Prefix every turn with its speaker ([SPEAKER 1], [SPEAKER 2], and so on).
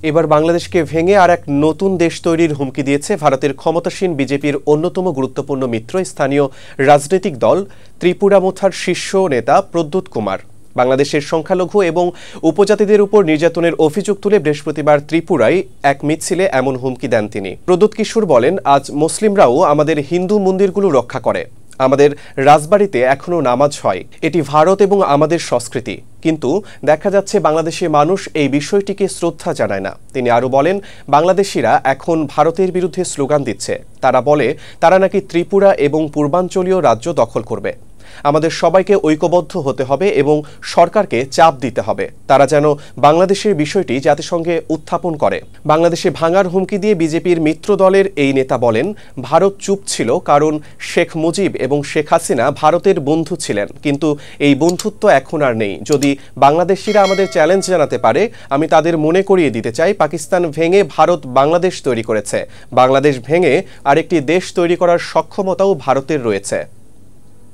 [SPEAKER 1] এবার বাংলাদেশকে ভেঙে আর এক নতুন দেশ তৈরির হুমকি দিয়েছে ভারতের ক্ষমতাসীন বিজেপির অন্যতম গুরুত্বপূর্ণ মিত্র স্থানীয় রাজনৈতিক দল ত্রিপুরা মোথার শীর্ষ নেতা প্রদ্যুৎ কুমার। বাংলাদেশের সংখ্যালঘু এবং উপজাতিদের উপর নির্যাতনের অভিযোগ তুলে বৃহস্পতিবার ত্রিপুরায় এক মিছিলে এমন হুমকি দেন তিনি। প্রদ্যুৎ কিশোর বলেন, আজ মুসলিমরাও আমাদের হিন্দু মন্দিরগুলো রক্ষা করে, আমাদের রাজবাড়িতে এখনো নামাজ হয়, এটি ভারত এবং আমাদের সংস্কৃতি। কিন্তু দেখা যাচ্ছে বাংলাদেশের মানুষ এই বিষয়টিকে শ্রদ্ধা জানায় না। তিনি আরও বলেন, বাংলাদেশিরা এখন ভারতের বিরুদ্ধে স্লোগান দিচ্ছে। তারা বলে তারা নাকি ত্রিপুরা এবং পূর্বাঞ্চলীয় রাজ্য দখল করবে। আমাদের সবাইকে ঐক্যবদ্ধ হতে হবে এবং সরকারকে চাপ দিতে হবে তারা যেন বাংলাদেশের বিষয়টি জাতিসংঘে উত্থাপন করে। বাংলাদেশে ভাঙার হুমকি দিয়ে বিজেপির মিত্র দলের এই নেতা বলেন, ভারত চুপ ছিল কারণ শেখ মুজিব এবং শেখ হাসিনা ভারতের বন্ধু ছিলেন, কিন্তু এই বন্ধুত্ব এখন আর নেই। যদি বাংলাদেশিরা আমাদের চ্যালেঞ্জ জানাতে পারে, আমি তাদের মনে করিয়ে দিতে চাই, পাকিস্তান ভেঙে ভারত বাংলাদেশ তৈরি করেছে। বাংলাদেশ ভেঙে আরেকটি দেশ তৈরি করার সক্ষমতাও ভারতের রয়েছে।